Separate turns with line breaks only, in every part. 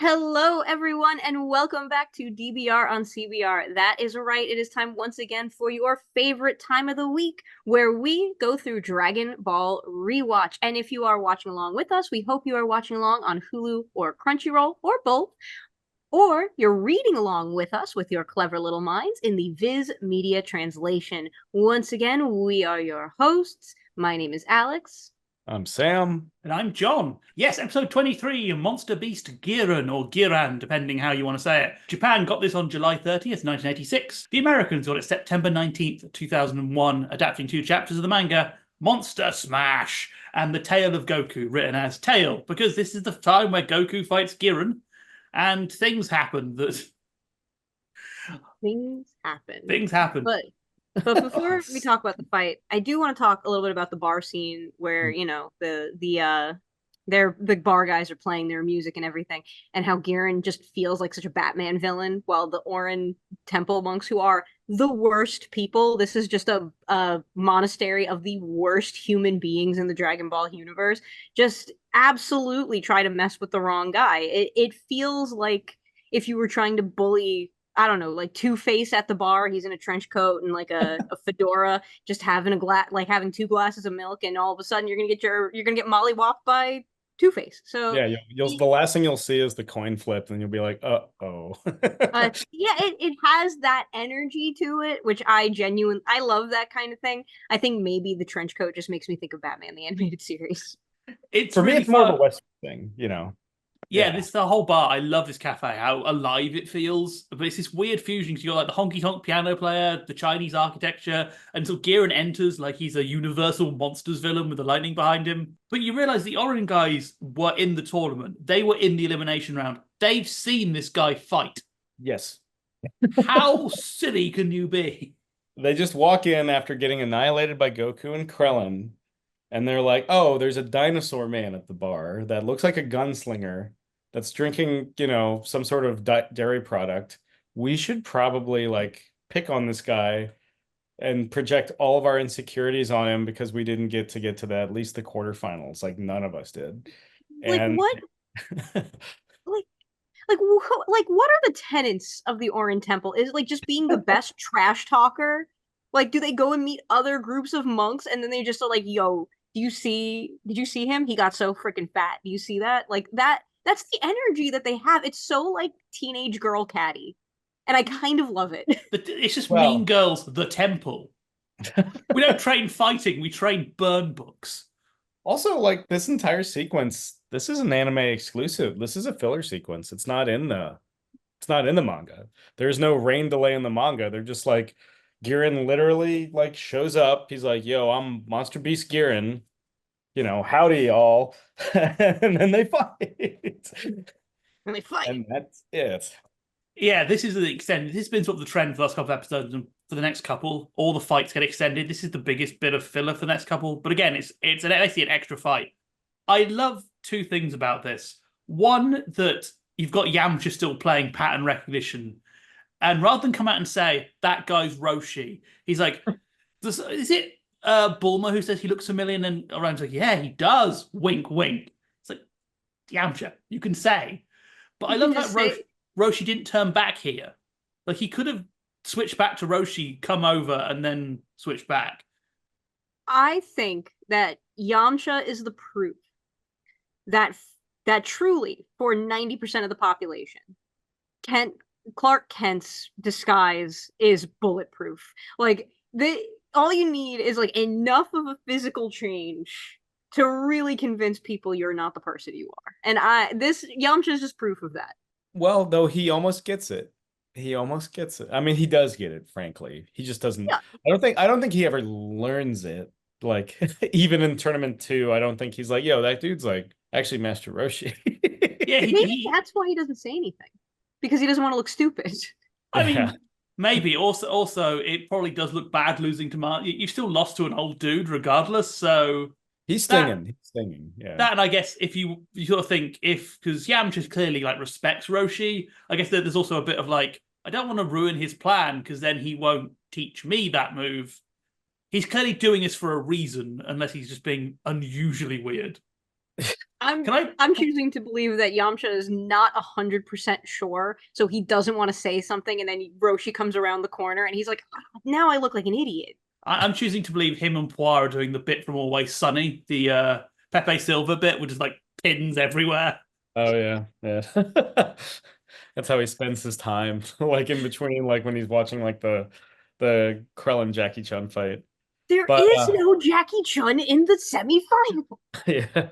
Hello, everyone, and welcome back to DBR on CBR. That is right. It is time once again for your favorite time of the week where we go through Dragon Ball Rewatch. And if you are watching along with us, we hope you are watching along on Hulu or Crunchyroll or both, or you're reading along with us with your clever little minds in the Viz Media translation. Once again, we are your hosts. My name is Alex.
I'm Sam.
And I'm John. Yes, episode 23, Monster Beast Giran, or Giran, depending how you want to say it. Japan got this on July 30th, 1986. The Americans got it September 19th, 2001, adapting 2 chapters of the manga, Monster Smash, and the Tale of Goku, written as Tale, because this is the time where Goku fights Giran, and things happen that...
Things happen. But before we talk about the fight, I do want to talk a little bit about the bar scene where, the bar guys are playing their music and everything, and how Giran just feels like such a Batman villain, while the Orin temple monks, who are the worst people, this is just a monastery of the worst human beings in the Dragon Ball universe, just absolutely try to mess with the wrong guy. It feels like if you were trying to bully, I don't know, like Two-Face at the bar. He's in a trench coat and like a fedora, just having having 2 glasses of milk, and all of a sudden you're gonna get mollywopped by Two-Face. So
Yeah, the last thing you'll see is the coin flip, and you'll be like, oh.
it has that energy to it, which I love that kind of thing. I think maybe the trench coat just makes me think of Batman the Animated Series.
For me, it's more of a Western thing,
Yeah, this the whole bar. I love this cafe, how alive it feels. But it's this weird fusion because you got like the honky tonk piano player, the Chinese architecture, and so Giran enters like he's a Universal Monsters villain with the lightning behind him. But you realize the Orin guys were in the tournament. They were in the elimination round. They've seen this guy fight.
Yes.
How silly can you be?
They just walk in after getting annihilated by Goku and Krillin, and they're like, oh, there's a dinosaur man at the bar that looks like a gunslinger that's drinking, some sort of dairy product. We should probably pick on this guy and project all of our insecurities on him because we didn't get to at least the quarterfinals. Like none of us did. And
what? What are the tenets of the Orin Temple? Is it like just being the best trash talker? Like, do they go and meet other groups of monks and then they just are like, yo, did you see him? He got so freaking fat. Do you see that? Like that's the energy that they have. It's so like teenage girl catty. And I kind of love it.
It's just Mean Girls, the temple. We don't train fighting, we train burn books.
Also, this entire sequence, this is an anime exclusive. This is a filler sequence. It's not in the manga. There's no rain delay in the manga. They're just like, Giran literally shows up. He's like, yo, I'm Monster Beast Giran. Howdy y'all. And then they fight. And that's it.
Yeah, this is the extended. This has been sort of the trend for the last couple of episodes, and for the next couple, all the fights get extended. This is the biggest bit of filler for the next couple. But again, it's basically an extra fight. I love 2 things about this. One, that you've got Yamcha still playing pattern recognition. And rather than come out and say, that guy's Roshi, he's like, is it Bulma who says he looks familiar? And then Orion's like, yeah, he does. Wink, wink. It's like, Yamcha, you can say. But I love that Roshi didn't turn back here. Like, he could have switched back to Roshi, come over, and then switched back.
I think that Yamcha is the proof that truly, for 90% of the population, Clark Kent's disguise is bulletproof. Like, all you need is enough of a physical change to really convince people you're not the person you are. And Yamcha is just proof of that.
Well, though, he almost gets it. I mean, he does get it, frankly. He just doesn't. Yeah. I don't think he ever learns it. Even in Tournament 2, I don't think he's like, yo, that dude's actually Master Roshi.
Yeah, maybe that's why he doesn't say anything. Because he doesn't want to look stupid.
I mean, maybe. Also, it probably does look bad losing to Mark. You've still lost to an old dude regardless, so...
He's stinging. Yeah.
That, and I guess if you sort of think, because Yamcha clearly respects Roshi, I guess there's also a bit of I don't want to ruin his plan because then he won't teach me that move. He's clearly doing this for a reason, unless he's just being unusually weird.
I'm choosing to believe that Yamcha is not 100% sure, so he doesn't want to say something, and then Roshi comes around the corner, and he's like, oh, "Now I look like an idiot."
I'm choosing to believe him and Poir are doing the bit from Always Sunny, the Pepe Silva bit, which is like pins everywhere.
Oh yeah. That's how he spends his time, like in between, like when he's watching like the Krellin Jackie Chan fight.
There is no Jackie Chun in the semifinal.
Yeah.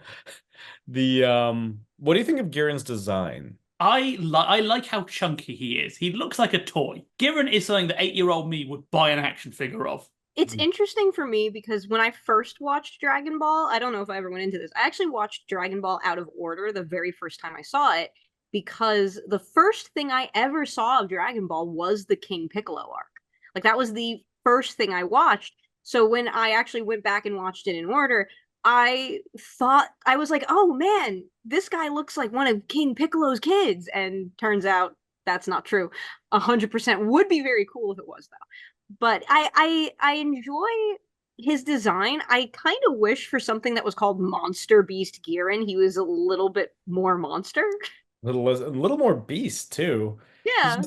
What do you think of Giran's design?
I like how chunky he is. He looks like a toy. Giran is something that 8-year-old me would buy an action figure of.
It's interesting for me because when I first watched Dragon Ball, I don't know if I ever went into this. I actually watched Dragon Ball out of order the very first time I saw it because the first thing I ever saw of Dragon Ball was the King Piccolo arc. Like that was the first thing I watched. So when I actually went back and watched it in order, I thought I was like, "Oh man, this guy looks like one of King Piccolo's kids." And turns out that's not true. 100% would be very cool if it was though. But I enjoy his design. I kind of wish for something that was called Monster Beast Giran. He was a little bit more monster.
A little more beast too.
Yeah.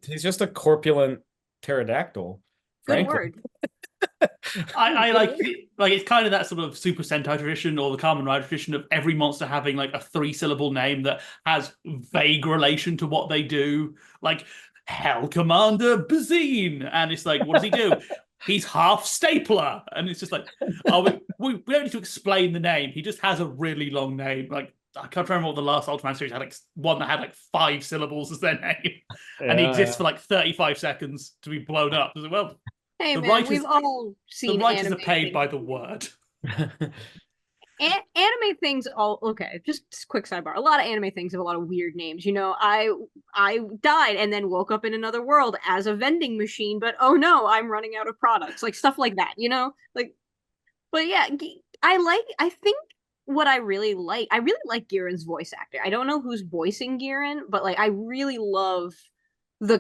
He's just a corpulent pterodactyl.
Good
Frankly.
word.
I like it's kind of that sort of Super Sentai tradition or the Kamen Rider tradition of every monster having like a 3-syllable name that has vague relation to what they do. Like Hell Commander Bazine, and it's like, what does he do? He's half stapler, and it's just like, oh, we don't need to explain the name. He just has a really long name. Like I can't remember what the last Ultraman series had. Like one that had like 5 syllables as their name, and he exists for like 35 seconds to be blown up. Well,
hey man, we've all seen
the writers are paid by the word.
Anime things okay, just quick sidebar. A lot of anime things have a lot of weird names. You know, I died and then woke up in another world as a vending machine, but oh no, I'm running out of products. Like stuff like that, you know? Like but yeah, I think what I really like Giran's voice actor. I don't know who's voicing Giran, but like I really love the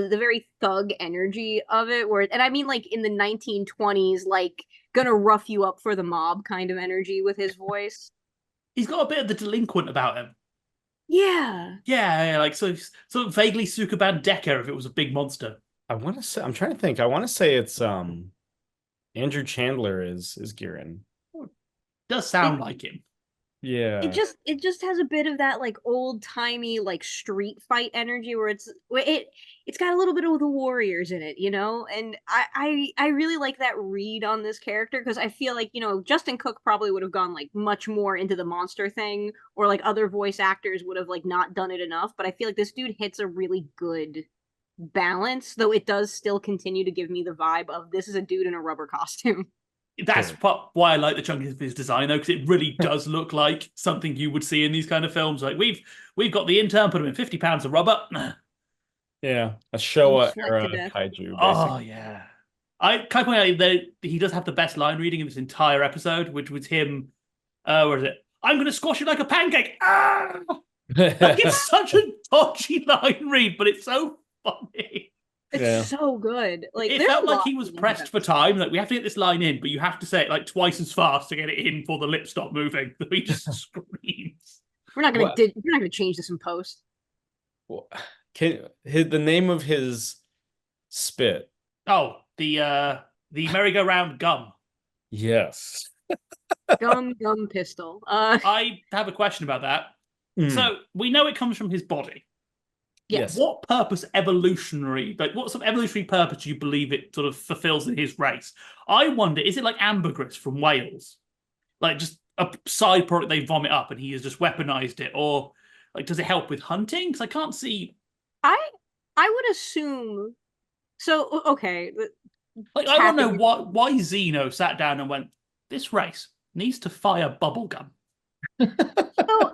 very thug energy of it and I mean like in the 1920s like gonna rough you up for the mob kind of energy with his voice.
He's got a bit of the delinquent about him.
Yeah,
like so vaguely Sukuban Decker if it was a big monster.
I'm trying to think. I want to say it's Andrew Chandler is Giran.
Does sound like him.
Yeah.
It just has a bit of that like old-timey like street fight energy where it's got a little bit of the warriors in it, you know? And I really like that read on this character because I feel like, you know, Justin Cook probably would have gone like much more into the monster thing or like other voice actors would have like not done it enough, but I feel like this dude hits a really good balance, though it does still continue to give me the vibe of this is a dude in a rubber costume.
That's why I like the chunkiness of his design, though, because it really does look like something you would see in these kind of films. Like we've got the intern, put him in 50 pounds of rubber.
Yeah, a Showa era kaiju. Basically.
Oh yeah, I kind of point out that he does have the best line reading in this entire episode, which was him. Where is it? I'm going to squash it like a pancake. Ah! Like, it's such a dodgy line read, but it's so funny.
It's so good. Like
it felt like he was pressed for time. Like we have to get this line in, but you have to say it like twice as fast to get it in before the lips stop moving. He just screams.
We're not gonna change this in post.
The name of his spit?
Oh, the merry-go-round gum.
Yes.
gum pistol.
I have a question about that. So we know it comes from his body.
Yes.
What purpose evolutionary, like what sort of evolutionary purpose do you believe it sort of fulfills in his race? I wonder, is it like ambergris from Wales? Like just a side product they vomit up and he has just weaponized it? Or like does it help with hunting? Because I can't see.
I would assume so okay.
Like I don't know why Zeno sat down and went, this race needs to fire bubblegum.
So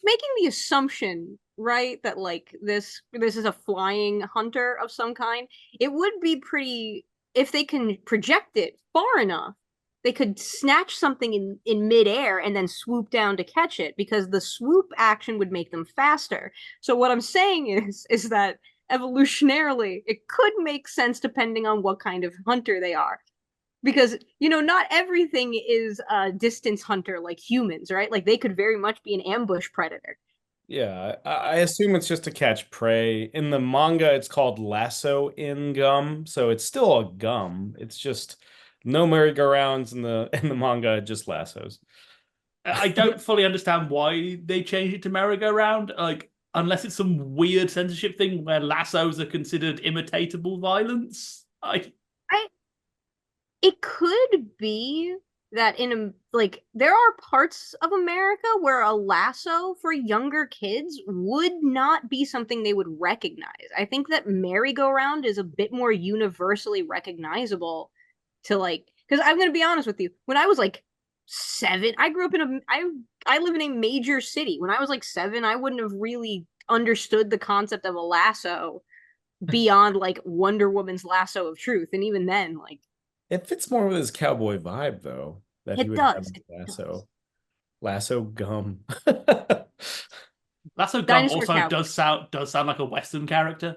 making the assumption, right, that like this is a flying hunter of some kind, it would be pretty if they can project it far enough, they could snatch something in midair and then swoop down to catch it because the swoop action would make them faster. So what I'm saying is that evolutionarily it could make sense depending on what kind of hunter they are. because not everything is a distance hunter like humans, right? Like they could very much be an ambush predator.
Yeah, I assume it's just to catch prey. In the manga, it's called lasso in gum, so it's still a gum. It's just no merry-go-rounds in the manga, just lassos.
I don't fully understand why they changed it to merry-go-round. Like, unless it's some weird censorship thing where lassos are considered imitatable violence.
I It could be that there are parts of America where a lasso for younger kids would not be something they would recognize. I think that merry-go-round is a bit more universally recognizable because I'm going to be honest with you. When I was like 7, I grew up I live in a major city. When I was like 7, I wouldn't have really understood the concept of a lasso beyond like Wonder Woman's lasso of truth. And even then, like,
it fits more with his cowboy vibe, though, that he would have lasso. Lasso gum.
Lasso gum
Dinosaur
also
cowboy.
does sound like a Western character.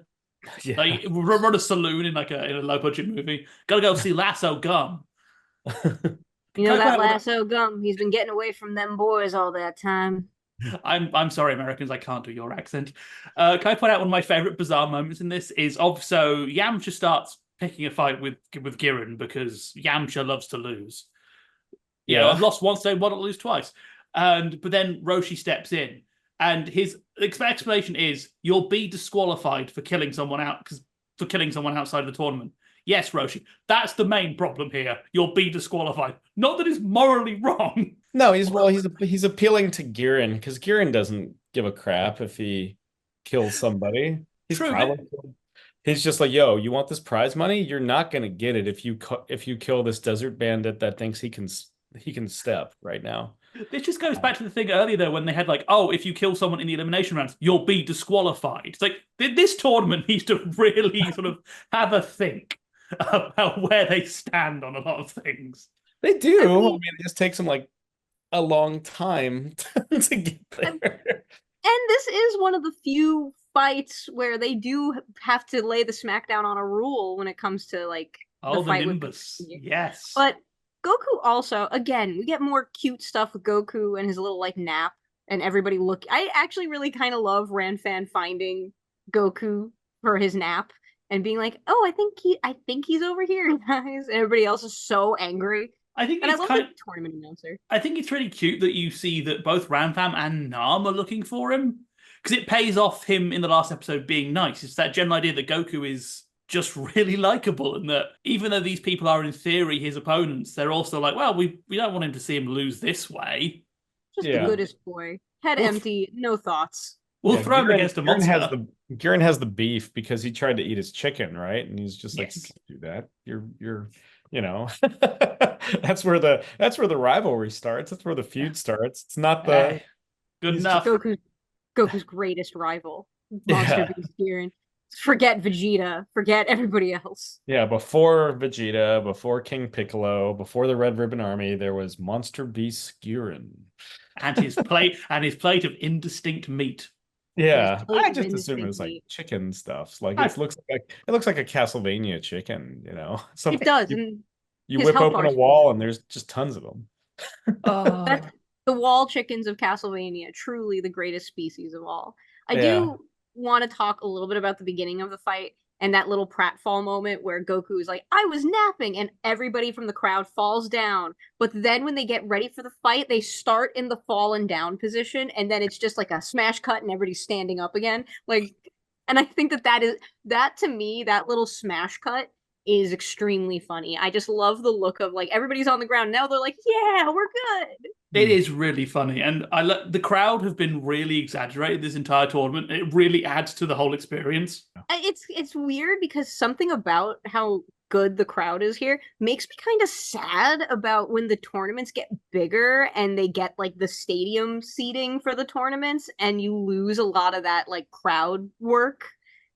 Yeah.
Like run a saloon in in a low budget movie. Gotta go see Lasso Gum.
That lasso gum. He's been getting away from them boys all that time.
I'm sorry, Americans, I can't do your accent. Can I point out one of my favorite bizarre moments in this is so Yamcha starts picking a fight with Giran because Yamcha loves to lose. I've lost once, they want to lose twice. But then Roshi steps in, and his explanation is, "You'll be disqualified for killing someone outside of the tournament." Yes, Roshi, that's the main problem here. You'll be disqualified. Not that it's morally wrong.
No, he's appealing to Giran because Giran doesn't give a crap if he kills somebody. He's just like, yo, you want this prize money? You're not gonna get it if you kill this desert bandit that thinks he can step right now.
This just goes back to the thing earlier, though, when they had like, oh, if you kill someone in the elimination rounds, you'll be disqualified. It's like this tournament needs to really sort of have a think about where they stand on a lot of things.
They do. I mean, it just takes them like a long time to get there.
And this is one of the few fights where they do have to lay the smackdown on a rule when it comes to like
the fight Nimbus. Yes.
But Goku also, again, we get more cute stuff with Goku and his little like nap and everybody look. I actually really kind of love Ranfan finding Goku for his nap and being like, "Oh, I think he's over here, guys." And everybody else is so angry.
I think
I love the tournament announcer.
I think it's really cute that you see that both Ranfam and Nam are looking for him because it pays off him in the last episode being nice. It's that general idea that Goku is just really likable, and that even though these people are in theory his opponents, they're also like, well, we don't want him to see him lose this way.
Just the goodest boy, head empty, no thoughts.
We'll throw him against a monster.
Giran has the beef because he tried to eat his chicken, right? And he's just like, you can't do that. You're that's where the rivalry starts. That's where the feud starts. It's not
good enough.
Goku's greatest rival, Monster Beast Giran. Forget Vegeta. Forget everybody else.
Yeah, before Vegeta, before King Piccolo, before the Red Ribbon Army, there was Monster Beast Giran.
And his plate of indistinct meat.
Yeah, I just assume it was like chicken stuff. Like it looks like a Castlevania chicken, you know.
It does.
You whip open a wall and there's just tons of them.
That's the wall chickens of Castlevania, truly the greatest species of all. I do want to talk a little bit about the beginning of the fight and that little pratfall moment where Goku is like, I was napping, and everybody from the crowd falls down. But then when they get ready for the fight, they start in the fallen down position, and then it's just like a smash cut and everybody's standing up again. Like, and I think that to me, that little smash cut is extremely funny. I just love the look of like everybody's on the ground now. They're like, yeah, we're good.
It is really funny, and the crowd have been really exaggerated this entire tournament. It really adds to the whole experience.
It's weird because something about how good the crowd is here makes me kind of sad about when the tournaments get bigger and they get like the stadium seating for the tournaments, and you lose a lot of that like crowd work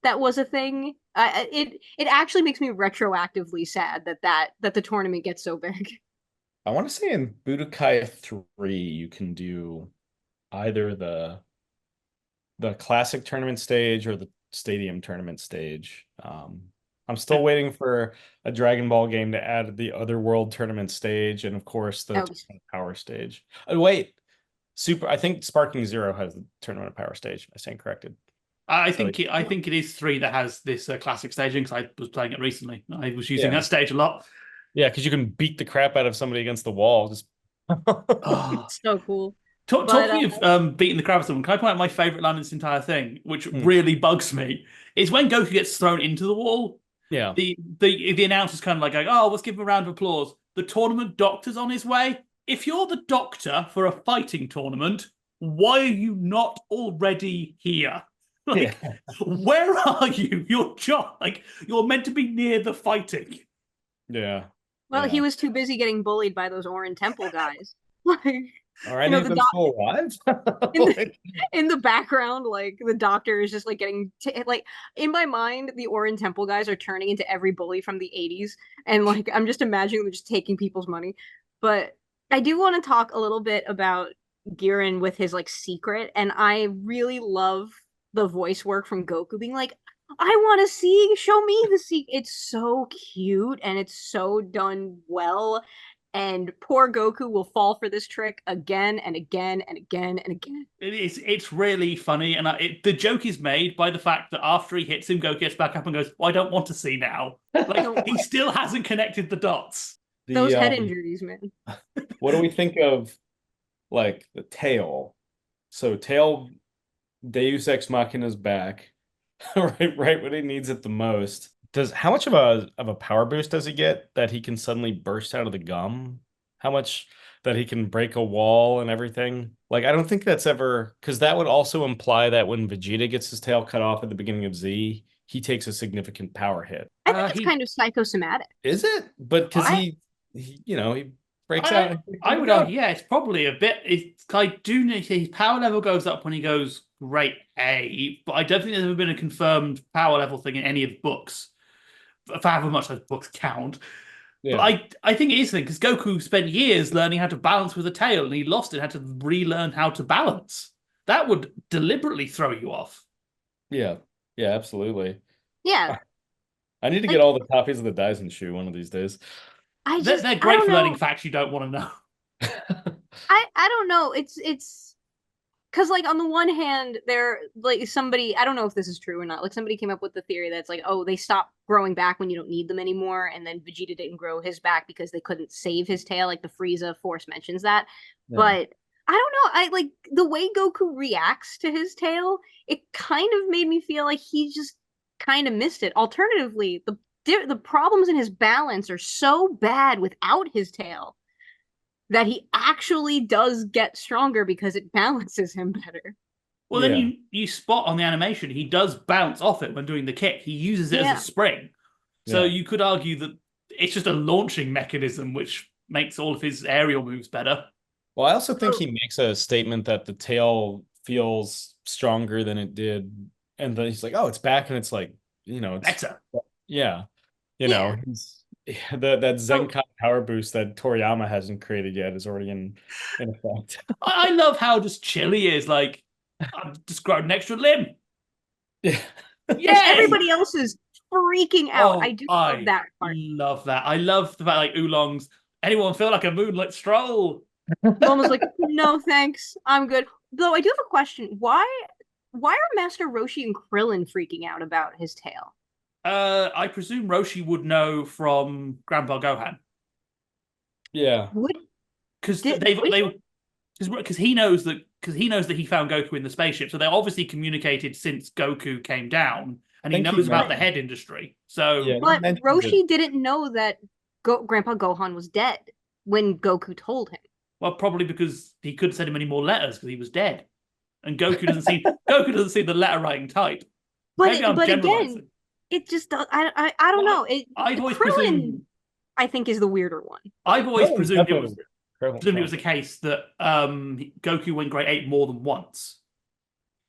that was a thing. It actually makes me retroactively sad that the tournament gets so big.
I want to say in Budokai 3, you can do either the classic tournament stage or the stadium tournament stage. I'm still waiting for a Dragon Ball game to add the Otherworld tournament stage, and of course the Tournament of Power stage. Oh, wait, I think Sparking Zero has the Tournament of Power stage. I stand corrected.
I think it is 3 that has this classic staging, because I was playing it recently. I was using that stage a lot.
Yeah, because you can beat the crap out of somebody against the wall. Just
It's so cool.
Talking of beating the crap out of someone, can I point out my favorite line in this entire thing, which really bugs me, is when Goku gets thrown into the wall.
Yeah.
The announcer's kind of like, oh, let's give him a round of applause. The tournament doctor's on his way. If you're the doctor for a fighting tournament, why are you not already here? Like, where are you? You're meant to be near the fighting.
Yeah.
Well, he was too busy getting bullied by those Orin Temple guys. Like,
are any of them still alive?
in the background, like the doctor is just like getting like in my mind, the Orin Temple guys are turning into every bully from the 80s, and like I'm just imagining them just taking people's money. But I do want to talk a little bit about Giran with his like secret, and I really love the voice work from Goku being like, I want to show me the secret. It's so cute and it's so done well. And poor Goku will fall for this trick again and again and again and again.
It's really funny, and the joke is made by the fact that after he hits him, Goku gets back up and goes, well, I don't want to see now. Like, he still hasn't connected the dots.
Those head injuries, man.
What do we think of, like, the tail? So tail, Deus Ex Machina's back, right when he needs it the most. How much of a power boost does he get that he can suddenly burst out of the gum? How much that he can break a wall and everything? Like, I don't think that's ever, because that would also imply that when Vegeta gets his tail cut off at the beginning of Z, he takes a significant power hit.
I think it's kind of psychosomatic.
Is it? But because he breaks out.
I would argue, yeah, it's probably a bit. I do know his power level goes up when he goes grade A, but I don't think there's ever been a confirmed power level thing in any of the books. For however much those books count. Yeah. But I think it is the thing, because Goku spent years learning how to balance with a tail, and he lost it, had to relearn how to balance. That would deliberately throw you off.
Yeah, absolutely.
Yeah.
I need to get all the copies of the Daisen shoe one of these days.
They're great for learning facts you don't want to know.
I don't know. It's because, like, on the one hand, they're like somebody, I don't know if this is true or not. Like, somebody came up with the theory that's like, oh, they stop growing back when you don't need them anymore. And then Vegeta didn't grow his back because they couldn't save his tail. Like, the Frieza Force mentions that. Yeah. But I don't know. I like the way Goku reacts to his tail. It kind of made me feel like he just kind of missed it. Alternatively, the problems in his balance are so bad without his tail that he actually does get stronger because it balances him better.
Well, then you spot on the animation, he does bounce off it when doing the kick. He uses it as a spring. So you could argue that it's just a launching mechanism, which makes all of his aerial moves better.
Well, I also think he makes a statement that the tail feels stronger than it did. And then he's like, oh, it's back. And it's like, it's
better.
Yeah. He's that Zenkai power boost that Toriyama hasn't created yet is already in effect.
I love how just chill he is. Like, I've just grown an extra limb.
Yeah.
Everybody else is freaking out. I do love that part.
Love that. I love the fact, like, Oolong's, anyone feel like a moonlit stroll?
Mom was like, no, thanks. I'm good. Though I do have a question. Why are Master Roshi and Krillin freaking out about his tail?
I presume Roshi would know from Grandpa Gohan.
Yeah.
Because he knows that he found Goku in the spaceship, so they obviously communicated since Goku came down, and he knows about the head industry. So,
but Roshi didn't know that Grandpa Gohan was dead when Goku told him.
Well, probably because he couldn't send him any more letters because he was dead, and Goku doesn't see the letter writing type.
But again, it just I don't know.
I've always presumed,
I think, is the weirder one.
I've always presumed it was a case that Goku went grade 8 more than once.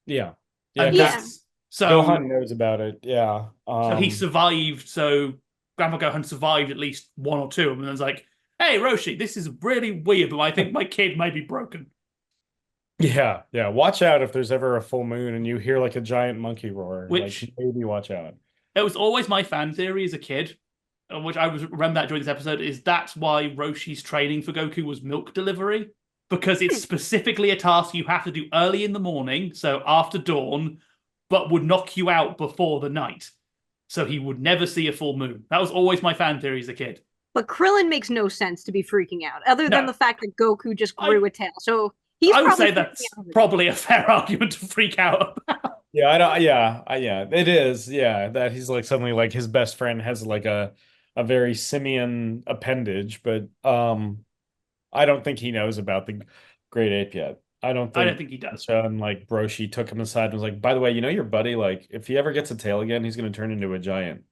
Yeah.
So
Gohan knows about it. Yeah.
So he survived. So Grandpa Gohan survived at least 1 or 2, and then was like, "Hey, Roshi, this is really weird, but I think my kid may be broken."
Yeah. Watch out if there's ever a full moon and you hear like a giant monkey roar. Maybe watch out.
It was always my fan theory as a kid, which I remember that during this episode, is that's why Roshi's training for Goku was milk delivery, because it's specifically a task you have to do early in the morning, so after dawn, but would knock you out before the night. So he would never see a full moon. That was always my fan theory as a kid.
But Krillin makes no sense to be freaking out, other than the fact that Goku just grew a tail. So
I would say that's probably a fair argument to freak out about.
Yeah, I don't. Yeah, it is. Yeah, that he's like suddenly like his best friend has like a very simian appendage, but I don't think he knows about the great ape yet. I don't think
he does.
And like Broshi took him aside and was like, by the way, you know your buddy, like if he ever gets a tail again, he's gonna turn into a giant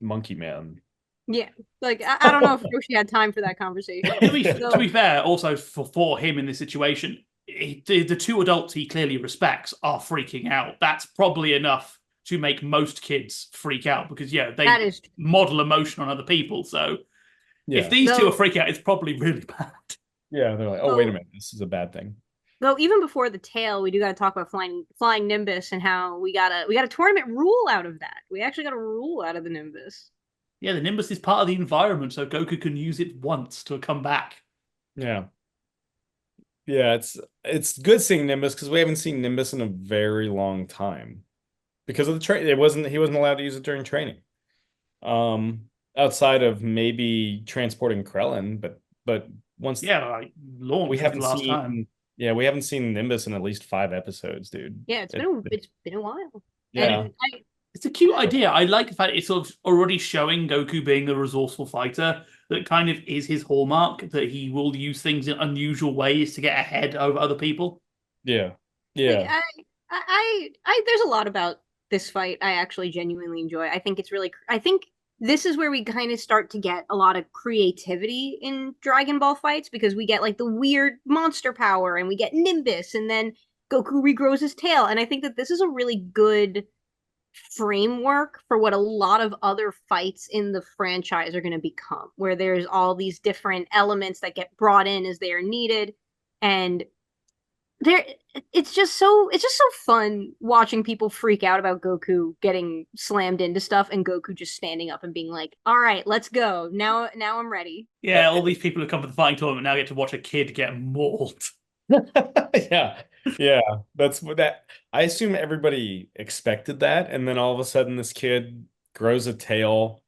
monkey man.
Yeah, like I don't know if Broshi had time for that conversation.
To be fair, also for him in this situation, the two adults he clearly respects are freaking out. That's probably enough to make most kids freak out because they model emotion on other people. So if these two are freaking out, it's probably really bad.
Yeah, they're like, oh, wait a minute, this is a bad thing.
Though even before the tail, we do got to talk about flying Nimbus and how we got a tournament rule out of that. We actually got a rule out of the Nimbus.
Yeah, the Nimbus is part of the environment, so Goku can use it once to come back.
Yeah. Yeah, it's good seeing Nimbus because we haven't seen Nimbus in a very long time. Because of the train, he wasn't allowed to use it during training. Outside of maybe transporting Krellin, but once
we haven't
seen time. Yeah, we haven't seen Nimbus in at least 5 episodes, dude.
Yeah, it's been a while.
Yeah.
It's a cute idea. I like the fact it's sort of already showing Goku being a resourceful fighter. That kind of is his hallmark, that he will use things in unusual ways to get ahead over other people.
Yeah. Yeah.
Like, I there's a lot about this fight I actually genuinely enjoy. I think this is where we kind of start to get a lot of creativity in Dragon Ball fights because we get like the weird monster power and we get Nimbus and then Goku regrows his tail. And I think that this is a really good framework for what a lot of other fights in the franchise are going to become, where there's all these different elements that get brought in as they are needed. And it's just so fun watching people freak out about Goku getting slammed into stuff and Goku just standing up and being like, all right, let's go. Now I'm ready.
Yeah, all these people who come for the fighting tournament now get to watch a kid get mauled.
Yeah, that's that. I assume everybody expected that, and then all of a sudden this kid grows a tail,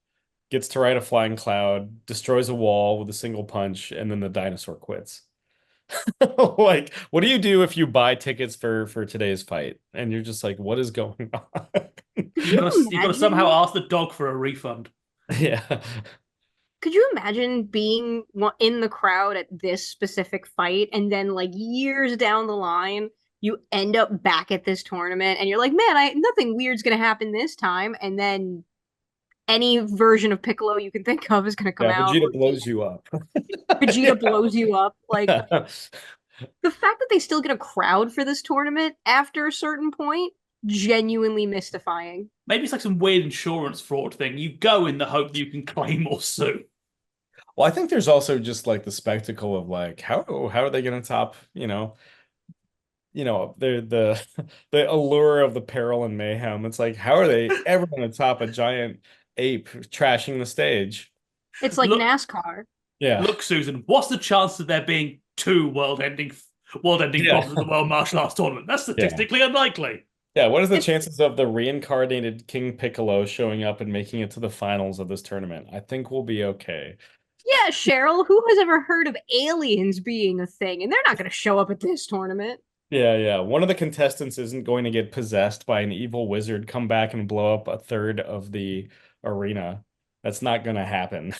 gets to ride a flying cloud, destroys a wall with a single punch, and then the dinosaur quits. Like, what do you do if you buy tickets for today's fight and you're just like, what is going on?
You gotta somehow ask the dog for a refund.
Yeah.
Could you imagine being in the crowd at this specific fight and then like years down the line you end up back at this tournament and you're like, man, nothing weird's gonna happen this time, and then any version of Piccolo you can think of is gonna come out.
Vegeta blows you up.
Vegeta blows you up. Like the fact that they still get a crowd for this tournament after a certain point, genuinely mystifying.
Maybe it's like some weird insurance fraud thing. You go in the hope that you can claim more soon.
Well, I think there's also just like the spectacle of like how are they going to top, the allure of the peril and mayhem. It's like, how are they ever going to top a giant ape trashing the stage?
It's like NASCAR.
Yeah.
Look, Susan, what's the chance of there being 2 world-ending problems in the World Martial Arts Tournament? That's statistically unlikely.
Yeah, what is the chances of the reincarnated King Piccolo showing up and making it to the finals of this tournament? I think we'll be okay.
Yeah, Cheryl, who has ever heard of aliens being a thing? And they're not going to show up at this tournament.
Yeah. One of the contestants isn't going to get possessed by an evil wizard, come back and blow up a third of the arena. That's not going to happen.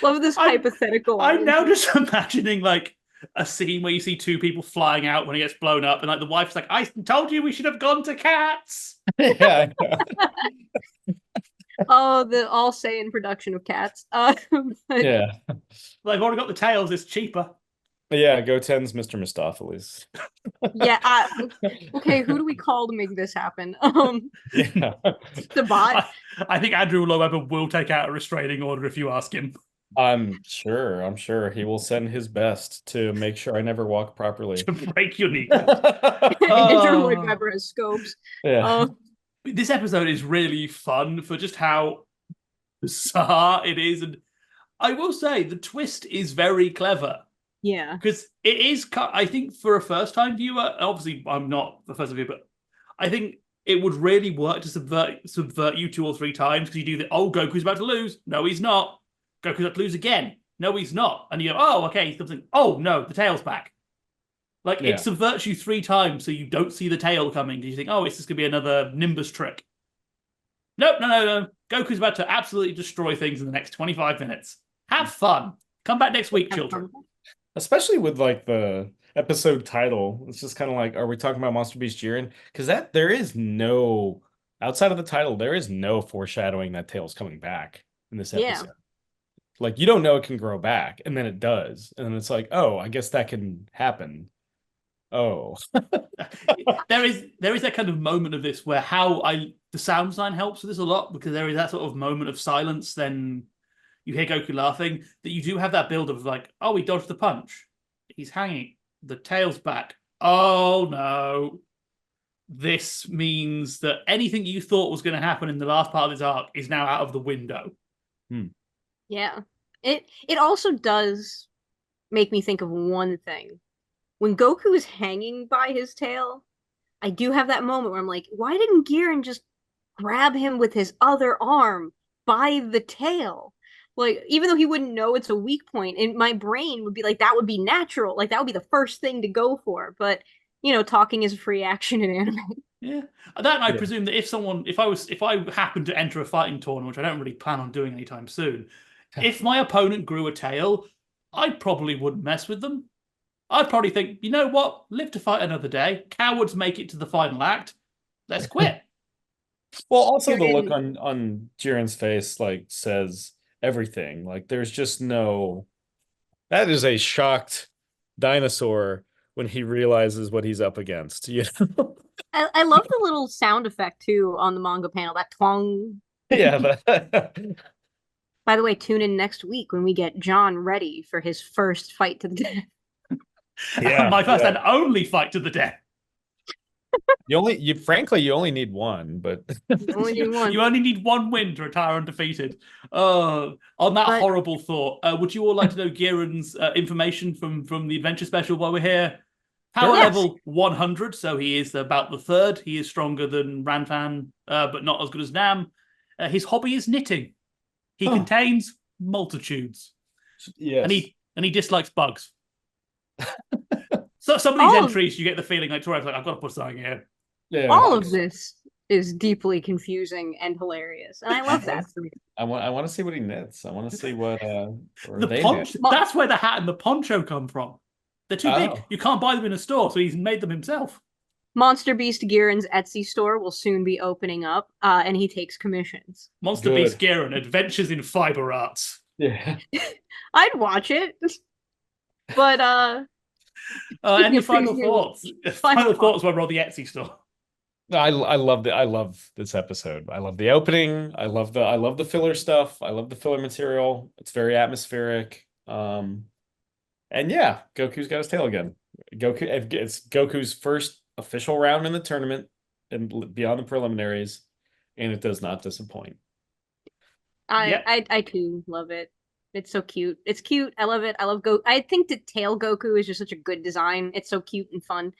Love this hypothetical.
I'm now just imagining like a scene where you see 2 people flying out when it gets blown up, and like the wife's like, I told you we should have gone to Cats.
Yeah.
Oh, the All Saiyan production of Cats.
Yeah.
They've already got the tails, it's cheaper.
Yeah, Goten's Mr. Mistopheles.
Yeah. Okay, who do we call to make this happen? The bot.
I think Andrew Lloyd Webber will take out a restraining order if you ask him.
I'm sure he will send his best to make sure I never walk properly.
To break your knee.
Andrew Lloyd Webber has scopes.
Yeah.
This episode is really fun for just how bizarre it is, and I will say the twist is very clever.
Yeah,
because it is. I think for a first-time viewer, obviously I'm not the first viewer, but I think it would really work to subvert you 2 or 3 times because you do the Goku's about to lose. No, he's not. Goku's about to lose again. No, he's not. And you go, oh, okay, he's something. Oh no, the tail's back. Like it subverts you 3 times so you don't see the tail coming because you think, oh, it's just gonna be another Nimbus trick. Nope, no. Goku's about to absolutely destroy things in the next 25 minutes. Have fun. Come back next week, children.
Especially with like the episode title. It's just kind of like, are we talking about Monster Beast Giran? Because there is no, outside of the title, there is no foreshadowing that Tail's coming back in this episode.
Yeah.
Like you don't know it can grow back, and then it does. And then it's like, oh, I guess that can happen. Oh.
there is that kind of moment of this where the sound design helps with this a lot because there is that sort of moment of silence, then you hear Goku laughing, that you do have that build of like, oh, he dodged the punch. He's hanging. The tail's back. Oh no. This means that anything you thought was going to happen in the last part of this arc is now out of the window.
Yeah. It also does make me think of one thing. When Goku is hanging by his tail, I do have that moment where I'm like, why didn't Giran just grab him with his other arm by the tail? Like, even though he wouldn't know it's a weak point, and my brain would be like, that would be natural. Like, that would be the first thing to go for. But, talking is a free action in anime.
Yeah. I presume that if I happened to enter a fighting tournament, which I don't really plan on doing anytime soon, if my opponent grew a tail, I probably wouldn't mess with them. I'd probably think, you know what? Live to fight another day. Cowards make it to the final act. Let's quit.
Well, also the look on Jiren's face like says everything. Like there's just no. That is a shocked dinosaur when he realizes what he's up against.
I love the little sound effect too on the manga panel. That twang.
Yeah.
By the way, tune in next week when we get John ready for his first fight to the death.
Yeah, my first and only fight to the death.
Frankly, you only need one, but
you only need one win to retire undefeated. On that horrible thought, would you all like to know Giran's information from the adventure special while we're here? Power level 100, so he is about the 3rd. He is stronger than Ranfan, but not as good as Nam. His hobby is knitting. He contains multitudes.
Yes.
And he dislikes bugs. So some of these entries, you get the feeling like Torres, like, I've got to put something here.
Yeah.
All of this is deeply confusing and hilarious, and I love that.
I want to see what he knits. I want to see what
That's where the hat and the poncho come from. They're too big. You can't buy them in a store, so he's made them himself.
Monster Beast Giran's Etsy store will soon be opening up, and he takes commissions.
Monster Beast Giran, Adventures in Fiber Arts.
Yeah.
I'd watch it. But
any final thoughts? Final thoughts when we're on the Etsy store.
I loved it. I love this episode. I love the opening. I love the filler stuff. I love the filler material. It's very atmospheric. And yeah, Goku's got his tail again. It's Goku's first official round in the tournament and beyond the preliminaries, and it does not disappoint.
I too love it. It's so cute. It's cute. I love it. I love Goku. I think the tail Goku is just such a good design. It's so cute and fun.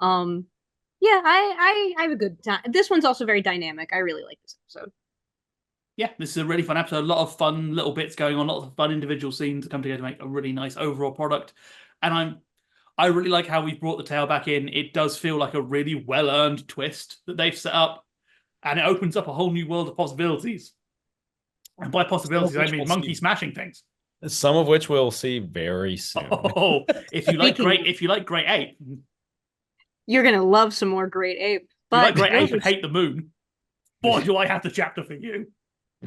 Yeah, I have a good time. This one's also very dynamic. I really like this episode.
Yeah, this is a really fun episode. A lot of fun little bits going on. Lots of fun individual scenes come together to make a really nice overall product. And I really like how we brought the tail back in. It does feel like a really well-earned twist that they've set up, and it opens up a whole new world of possibilities. And by possibilities, I mean monkey smashing things.
Some of which we'll see very soon.
Oh, if you like Great Ape,
you're gonna love some more Great Ape.
But Great Ape and hate the moon. Boy, do I have the chapter for you.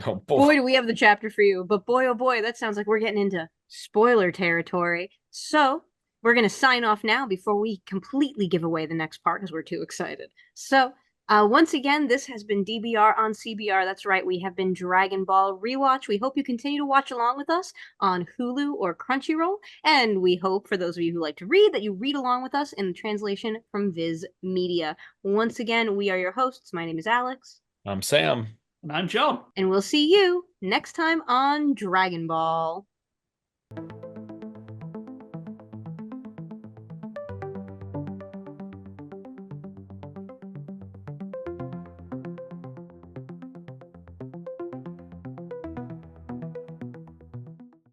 Oh,
boy, do we have the chapter for you. But boy, oh boy, that sounds like we're getting into spoiler territory. So we're gonna sign off now before we completely give away the next part because we're too excited. So once again, this has been DBR on CBR. That's right, we have been Dragon Ball Rewatch. We hope you continue to watch along with us on Hulu or Crunchyroll. And we hope, for those of you who like to read, that you read along with us in the translation from Viz Media. Once again, we are your hosts. My name is Alex.
I'm Sam.
And I'm John.
And we'll see you next time on Dragon Ball.